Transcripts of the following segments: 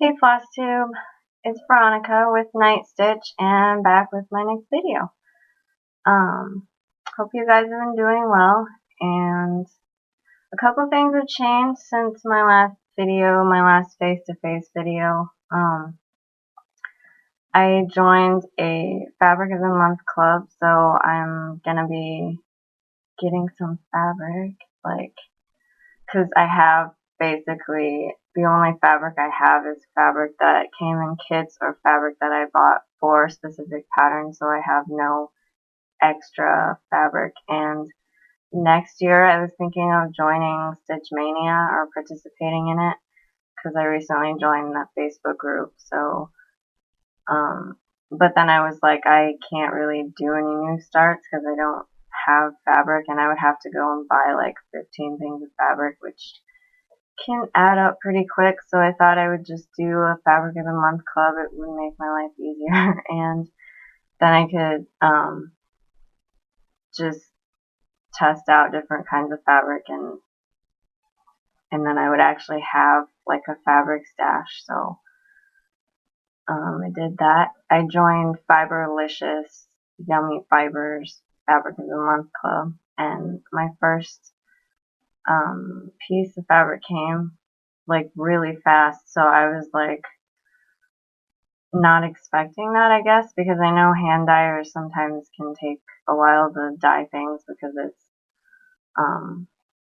Hey Flosstube, it's Veronica with Night Stitch and back with my next video. Um, Hope you guys have been doing well, and a couple things have changed since my last video, my last face-to-face video. I joined a Fabric of the Month club, so I'm gonna be getting some fabric, because I have basically the only fabric I have is fabric that came in kits or fabric that I bought for specific patterns, so I have no extra fabric. And next year I was thinking of joining Stitch Mania or participating in it because I recently joined that Facebook group. So, but then I was like, I can't really do any new starts because I don't have fabric, and I would have to go and buy like 15 things of fabric, which can add up pretty quick. So I thought I would just do a Fabric of the Month club. It would make my life easier, and then I could just test out different kinds of fabric, and then I would actually have like a fabric stash. So I did that. I joined Fiberlicious Yummy Fibers Fabric of the Month club, and my first piece of fabric came like really fast, so I was like not expecting that, I guess, because I know hand dyers sometimes can take a while to dye things because it's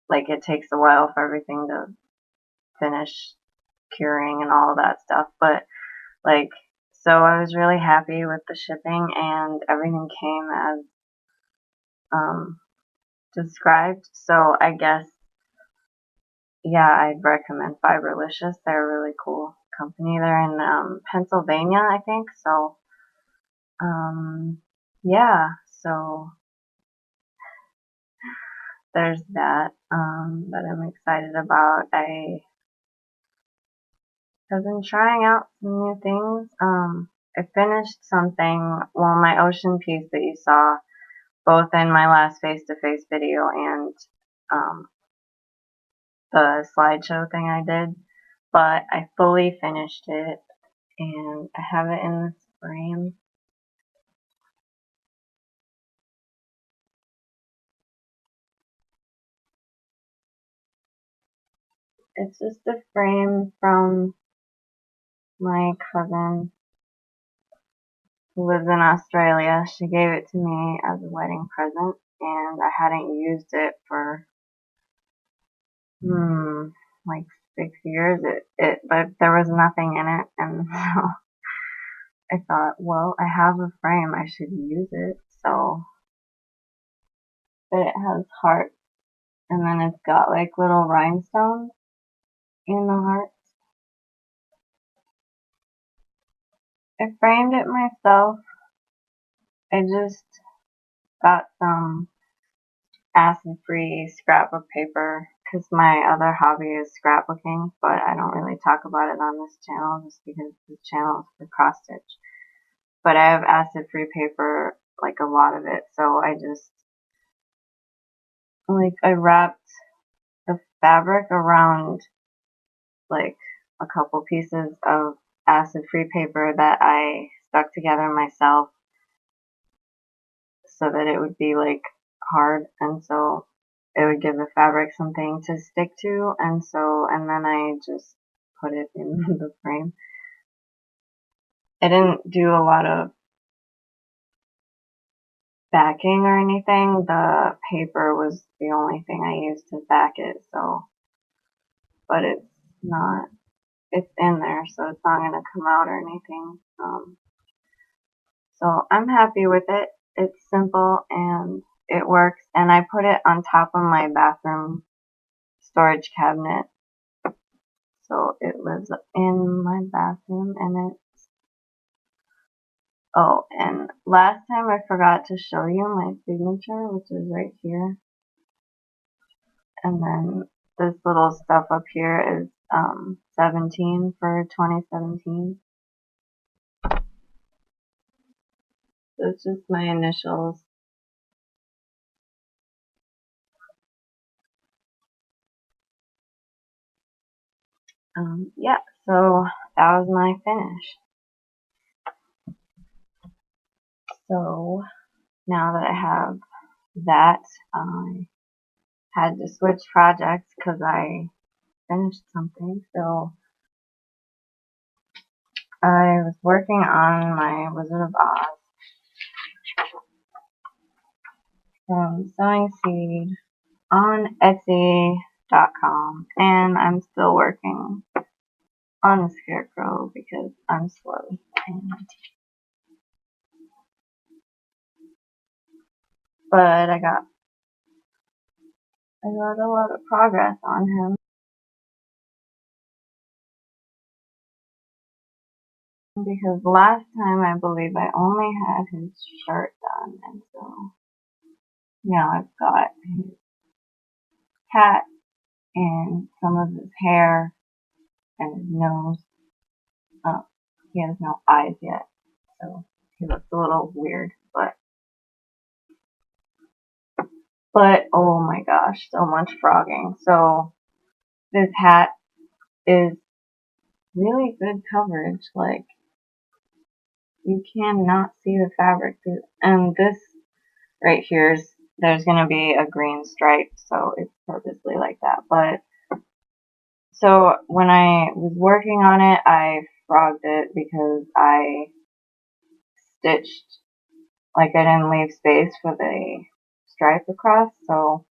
like it takes a while for everything to finish curing and all of that stuff. But like, so I was really happy with the shipping, and everything came as described. So I guess, yeah, I'd recommend Fiberlicious. They're a really cool company. They're in Pennsylvania, I think. So yeah, so there's that I'm excited about. I have been trying out some new things. I finished something, well, my ocean piece that you saw both in my last face-to-face video and the slideshow thing I did, but I fully finished it, and I have it in this frame. It's just a frame from my cousin who lives in Australia. She gave it to me as a wedding present, and I hadn't used it for like 6 years. But there was nothing in it, and so I thought, well, I have a frame, I should use it. So, but it has hearts, and then it's got like little rhinestones in the hearts. I framed it myself. I just got some acid-free scrapbook paper because my other hobby is scrapbooking, but I don't really talk about it on this channel just because the channel is for cross stitch. But I have acid-free paper, like a lot of it, so I just I wrapped the fabric around like a couple pieces of acid-free paper that I stuck together myself so that it would be like hard, and so it would give the fabric something to stick to, and then I just put it in the frame. I didn't do a lot of backing or anything. The paper was the only thing I used to back it, so, but it's in there, so it's not gonna come out or anything. So I'm happy with it. It's simple and it works, and I put it on top of my bathroom storage cabinet. So it lives in my bathroom, and oh, and last time I forgot to show you my signature, which is right here. And then this little stuff up here is 17 for 2017. So it's just my initials. Yeah, so that was my finish. So now that I have that, I had to switch projects because I finished something. So I was working on my Wizard of Oz from Sewing Seed on Etsy.com, and I'm still working on the Scarecrow because I'm slow. But I got a lot of progress on him because last time I believe I only had his shirt done, and so now I've got his hat and some of his hair and his nose. Oh, he has no eyes yet, so he looks a little weird, but oh my gosh, so much frogging. So this hat is really good coverage. Like, you cannot see the fabric. And this right here is, there's going to be a green stripe, so it's purposely like that. But so when I was working on it, I frogged it because I stitched, like, I didn't leave space for the stripe across, so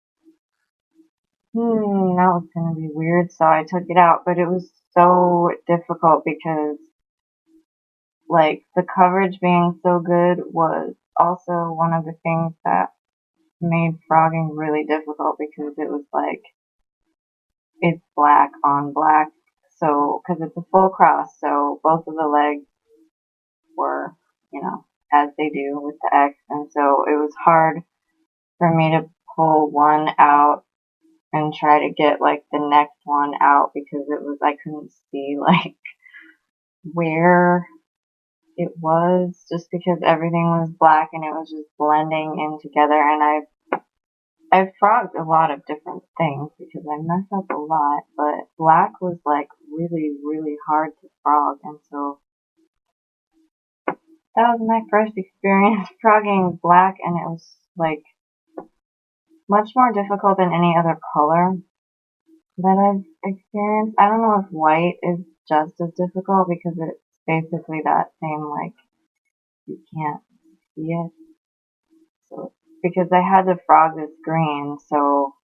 that was going to be weird, so I took it out. But it was so difficult because, like, the coverage being so good was also one of the things that made frogging really difficult because it was like, it's black on black, so, because it's a full cross, so both of the legs were, as they do with the X, and so it was hard for me to pull one out and try to get, like, the next one out because it was, I couldn't see, like, where it was, just because everything was black and it was just blending in together. And I've frogged a lot of different things because I mess up a lot, but black was, like, really hard to frog, and so that was my first experience frogging black, and it was, like, much more difficult than any other color that I've experienced. I don't know if white is just as difficult because it's basically that same, like, you can't see it. So, because I had to frog this green, so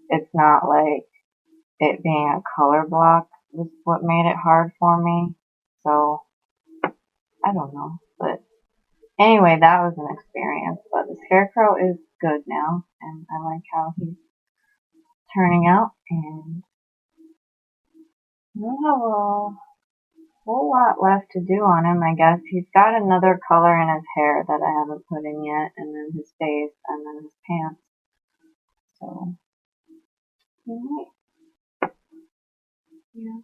it's not like it being a color block was what made it hard for me. So, I don't know. But anyway, that was an experience. But the Scarecrow is good now, and I like how he's turning out. And I don't have a whole lot left to do on him, I guess. He's got another color in his hair that I haven't put in yet, and then his face, and then his pants. So, yeah.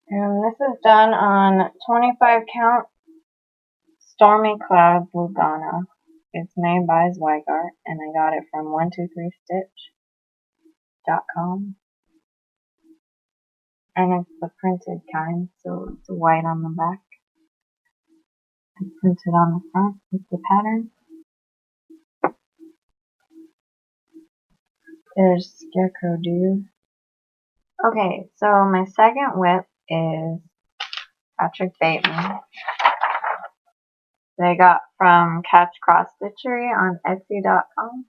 And this is done on 25 count Stormy Clouds Lugana. It's made by Zweigart, and I got it from 123stitch.com. And it's the printed kind, so it's white on the back and printed on the front with the pattern. There's Scarecrow Dude. Okay, so my second whip is Patrick Bateman. They got from Catch Cross Stitchery on Etsy.com.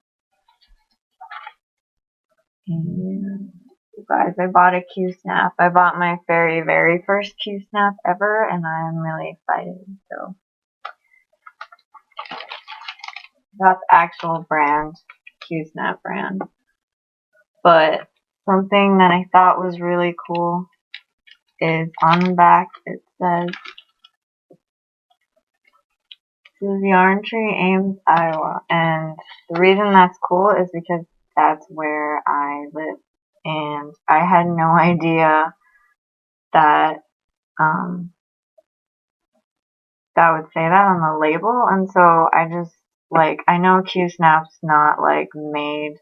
And you guys, I bought a Q-snap. I bought my very first Q-snap ever, and I'm really excited. So that's actual brand, Q-snap brand. But something that I thought was really cool is on the back it says, "This is Yarn Tree, Ames, Iowa." And the reason that's cool is because that's where I live. And I had no idea that that would say that on the label. And so I just, like, I know Q-snap's not, like, made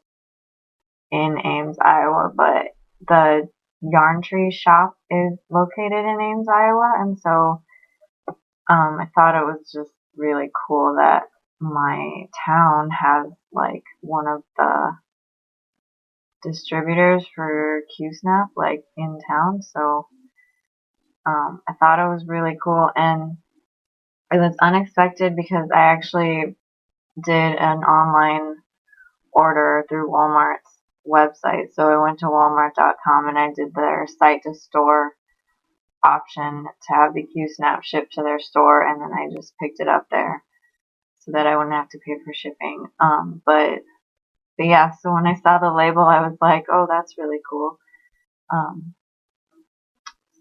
in Ames, Iowa, but the Yarn Tree shop is located in Ames, Iowa, and so I thought it was just really cool that my town has like one of the distributors for Q-Snap like in town, so I thought it was really cool, and it was unexpected because I actually did an online order through Walmart's website. So I went to walmart.com and I did their site to store option to have the Q-Snap shipped to their store, and then I just picked it up there so that I wouldn't have to pay for shipping. But yeah, so when I saw the label, I was like, oh, that's really cool.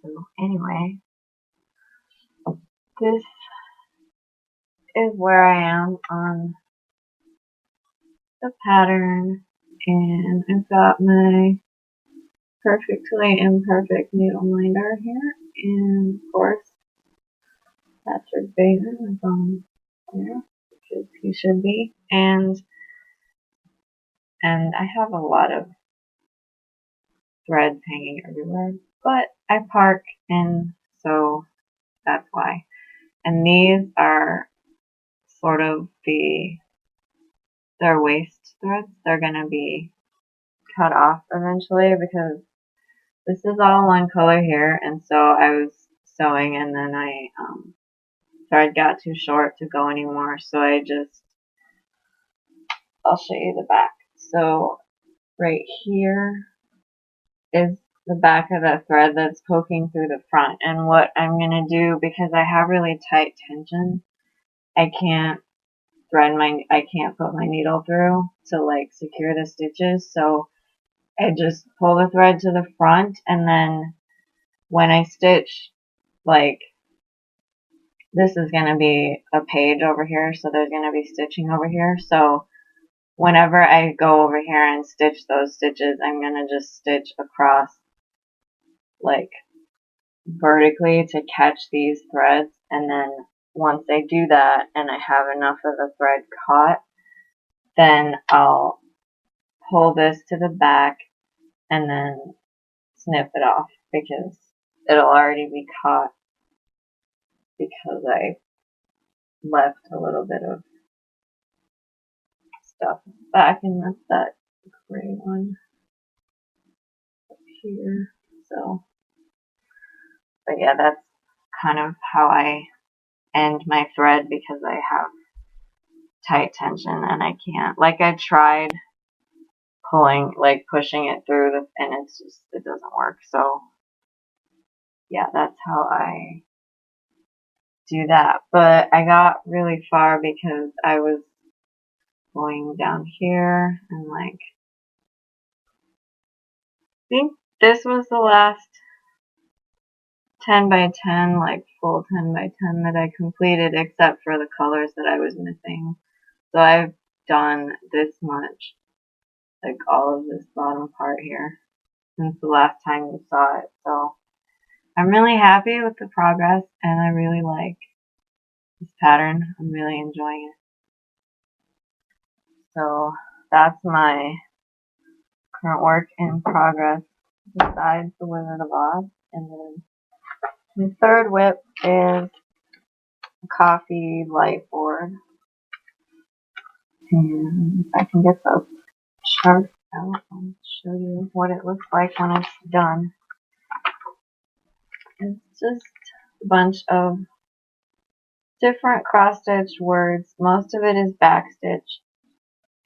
So anyway, this is where I am on the pattern, and I've got my perfectly imperfect needle minder here, and of course Patrick Bateman is on there, because he should be, and I have a lot of threads hanging everywhere, but I park, and so that's why. And these are sort of their waist threads. They're gonna be cut off eventually because this is all one color here, and so I was sewing, and then thread got too short to go anymore, so I'll show you the back. So right here is the back of the thread that's poking through the front, and what I'm gonna do, because I have really tight tension, I can't put my needle through to like secure the stitches, so I just pull the thread to the front, and then when I stitch, like, this is going to be a page over here, so there's going to be stitching over here, so whenever I go over here and stitch those stitches, I'm going to just stitch across, like, vertically to catch these threads, and then once I do that, and I have enough of the thread caught, then I'll pull this to the back, and then snip it off, because it'll already be caught, because I left a little bit of stuff back, and that's that gray one up here. So, but yeah, that's kind of how I end my thread, because I have tight tension and I can't, like, I tried pulling, like pushing it through and it doesn't work. So yeah, that's how I do that. But I got really far because I was going down here, and like, I think this was the last 10 by 10, like full 10 by 10 that I completed, except for the colors that I was missing. So I've done this much, like all of this bottom part here, since the last time you saw it. So I'm really happy with the progress, and I really like this pattern. I'm really enjoying it. So that's my current work in progress, besides the Wizard of Oz. And then my third whip is a coffee lightboard. And if I can get the chart out, I'll show you what it looks like when it's done. It's just a bunch of different cross-stitch words. Most of it is backstitch,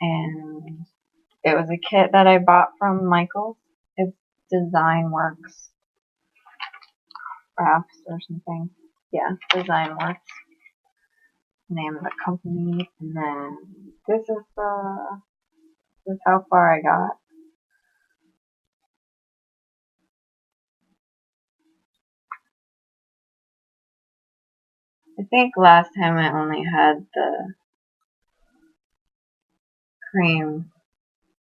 and it was a kit that I bought from Michael's. It's Design Works Crafts or something. Yeah, Design Works, name of the company. And then this is how far I got. I think last time I only had the cream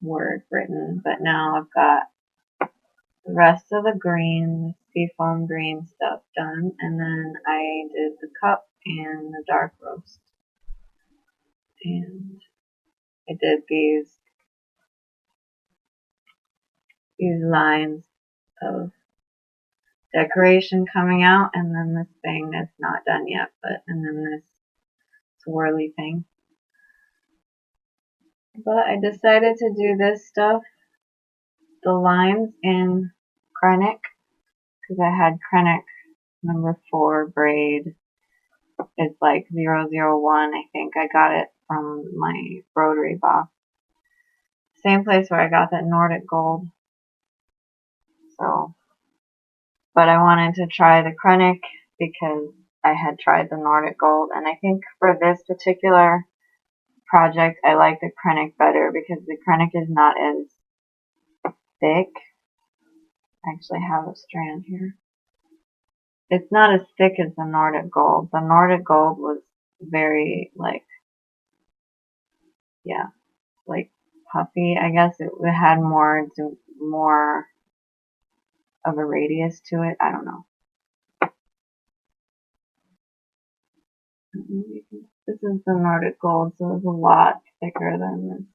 word written, but now I've got the rest of the green, seafoam green stuff done, and then I did the cup and the dark roast. And I did these these lines of decoration coming out, and then this thing that's not done yet, and then this swirly thing. But I decided to do this stuff, the lines in Krennic, because I had Krennic number 4 braid. It's like 001, I think. I got it from my broderie box. Same place where I got that Nordic gold. So, but I wanted to try the Krennic because I had tried the Nordic gold, and I think for this particular project I like the Krennic better because the Krennic is not as thick. I actually have a strand here. It's not as thick as the Nordic gold. The Nordic gold was very like puffy. I guess it had more of a radius to it. I don't know. This is the Nordic gold, so it's a lot thicker than the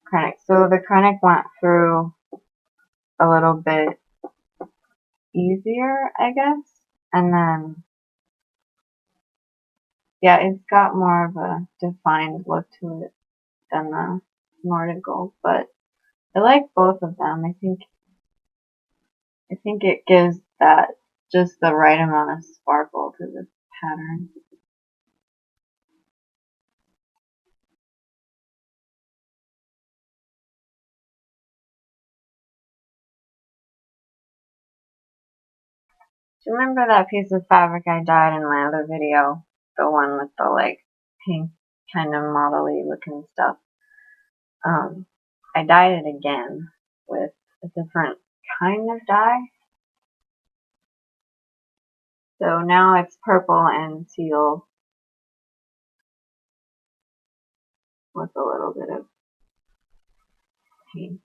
Krennic. So the Krennic went through a little bit easier, I guess. And then, yeah, it's got more of a defined look to it than the Nordic gold. But I like both of them. I think it gives that just the right amount of sparkle to this pattern. Do you remember that piece of fabric I dyed in my other video? The one with the like pink kind of model-y looking stuff. I dyed it again with a different kind of dye. So now it's purple and teal with a little bit of pink.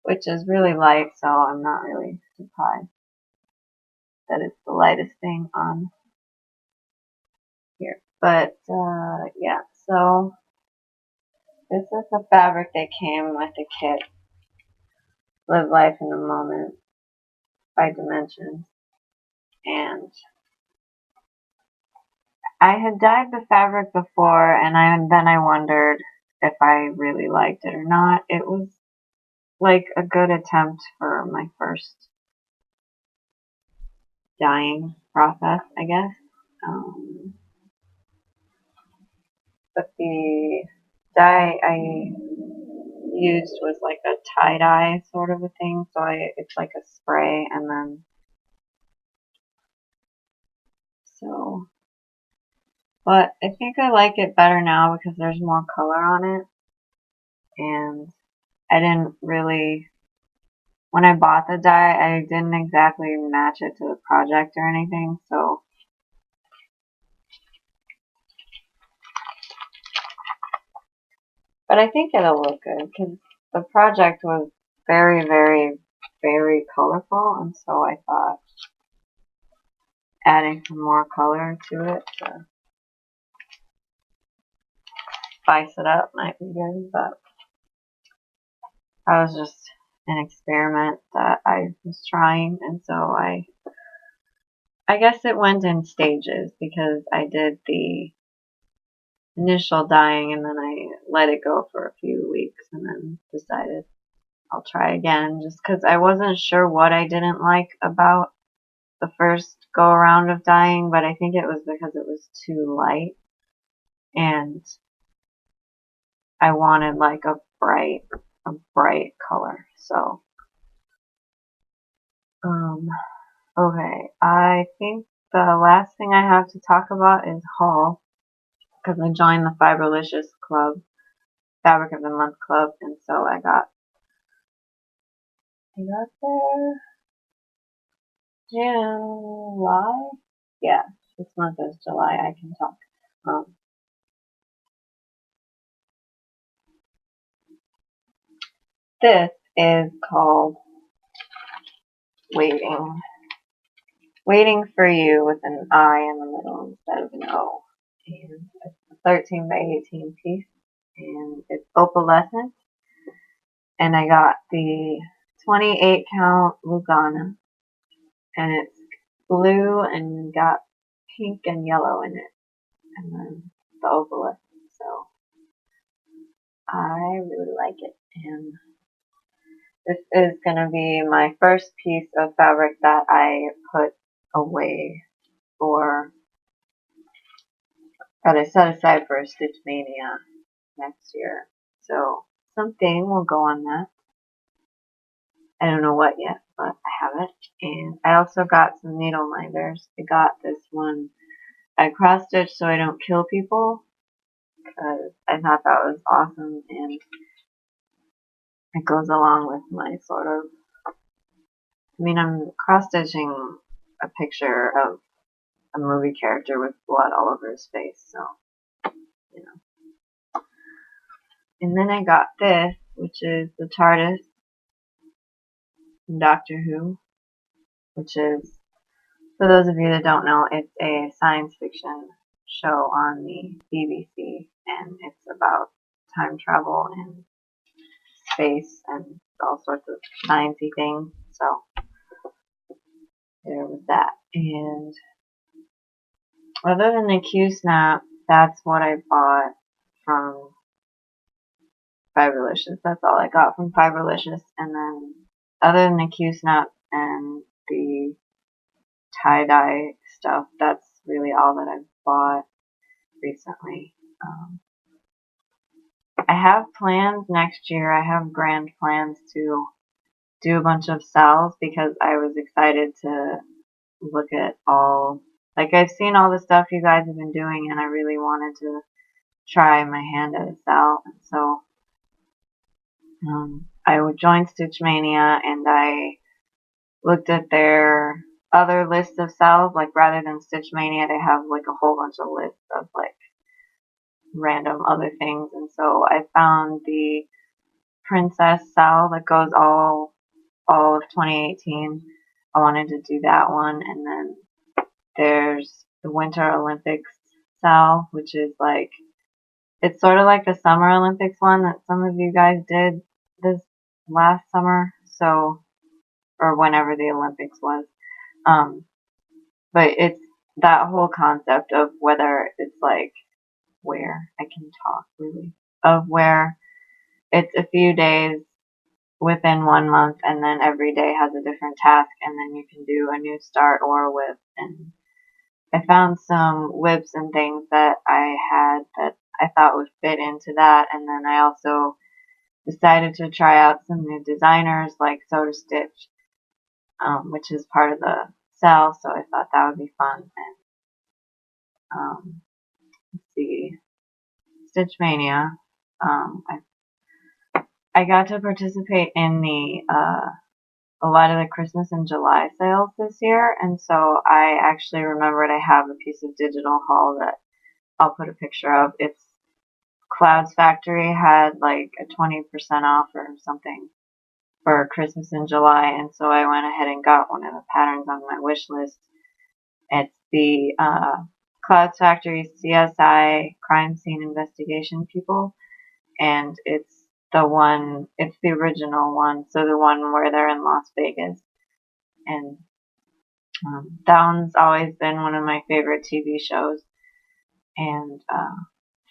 Which is really light, so I'm not really surprised that it's the lightest thing on here. But, yeah, so this is the fabric that came with the kit. Live Life in a Moment by Dimensions. And I had dyed the fabric before, and then I wondered if I really liked it or not. It was like a good attempt for my first dyeing process, I guess. But the dye I used was like a tie-dye sort of a thing, so it's like a spray, and then so. But I think I like it better now because there's more color on it, and I didn't really, when I bought the dye, I didn't exactly match it to the project or anything, so. But I think it'll look good because the project was very, very, very colorful, and so I thought adding some more color to it to spice it up might be good, but that was just an experiment that I was trying, and so I guess it went in stages because I did the initial dyeing and then I let it go for a few weeks and then decided I'll try again just because I wasn't sure what I didn't like about the first go around of dyeing, but I think it was because it was too light and I wanted like a bright color. So okay, I think the last thing I have to talk about is haul, because I joined the Fiberlicious Club, Fabric of the Month Club, and so I got there July? Yeah, this month is July, I can talk. This is called Waiting. Waiting for You with an I in the middle instead of an O. And 13 by 18 piece, and it's opalescent. And I got the 28 count Lugana, and it's blue and got pink and yellow in it, and then the opalescent. So I really like it, and this is going to be my first piece of fabric that I put away for, that I set aside for a Stitch Mania next year. So something will go on that. I don't know what yet, but I have it. And I also got some needle minders. I got this one I cross stitch so I don't kill people, because I thought that was awesome, and it goes along with my sort of, I mean, I'm cross stitching a picture of a movie character with blood all over his face, so, you know. And then I got this, which is the TARDIS from Doctor Who, which is, for those of you that don't know, it's a science fiction show on the BBC, and it's about time travel and space and all sorts of sciencey things. So there was that. And other than the Q-Snap, that's what I bought from Fiberlicious. That's all I got from Fiberlicious. And then other than the Q-Snap and the tie-dye stuff, that's really all that I've bought recently. I have plans next year. I have grand plans to do a bunch of sales, because I was excited to look at all, like, I've seen all the stuff you guys have been doing, and I really wanted to try my hand at a sale. And so I would join Stitch Mania, and I looked at their other list of sales. Like, rather than Stitch Mania, they have like a whole bunch of lists of like random other things. And so I found the Princess sale that goes all of 2018. I wanted to do that one. And then there's the Winter Olympics sale, which is like, it's sort of like the Summer Olympics one that some of you guys did this last summer, so, or whenever the Olympics was. But it's that whole concept of whether it's like, where I can talk really, of where it's a few days within 1 month, and then every day has a different task, and then you can do a new start or a whip. And I found some whips and things that I had that I thought would fit into that, and then I also decided to try out some new designers like Soda Stitch, which is part of the sale, so I thought that would be fun. And let's see, Stitch Mania. I got to participate in the a lot of the Christmas and July sales this year, and so I actually remembered I have a piece of digital haul that I'll put a picture of. It's Clouds Factory had like a 20% off or something for Christmas in July, and so I went ahead and got one of the patterns on my wish list. It's the Clouds Factory CSI crime scene investigation people, and it's the original one, so the one where they're in Las Vegas. And that one's always been one of my favorite TV shows. And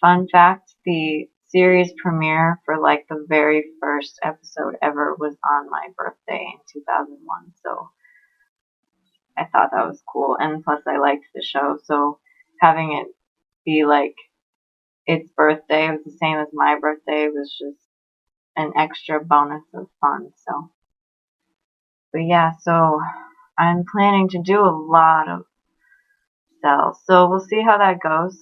fun fact, the series premiere for like the very first episode ever was on my birthday in 2001. So I thought that was cool. And plus I liked the show. So having it be like its birthday was the same as my birthday was just an extra bonus of fun. So, but yeah, so I'm planning to do a lot of sales. So we'll see how that goes.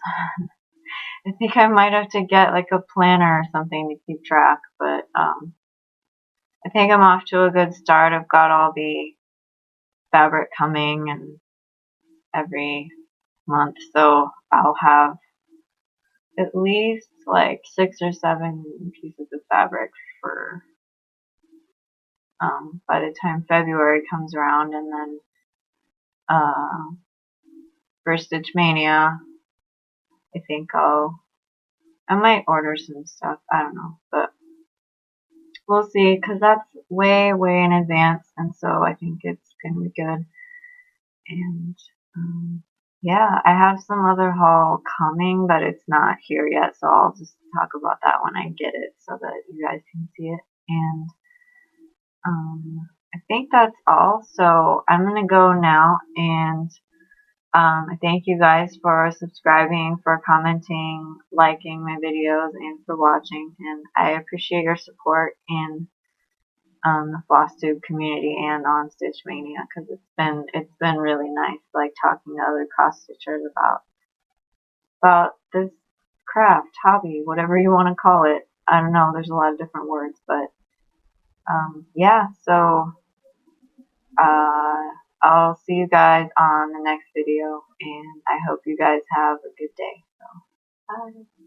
I think I might have to get like a planner or something to keep track, but I think I'm off to a good start. I've got all the fabric coming and every month, so I'll have at least like 6 or 7 pieces of fabric for by the time February comes around. And then for Stitch Mania, I think I'll I might order some stuff. I don't know, but we'll see, because that's way, way in advance, and so I think it's gonna be good. And yeah, I have some other haul coming, but it's not here yet, so I'll just talk about that when I get it so that you guys can see it. And I think that's all. So I'm gonna go now, and I thank you guys for subscribing, for commenting, liking my videos, and for watching. And I appreciate your support in the Flosstube community and on Stitch Mania, because it's been really nice, like talking to other cross stitchers about this craft, hobby, whatever you want to call it. I don't know. There's a lot of different words, but yeah. So I'll see you guys on the next video, and I hope you guys have a good day. So bye.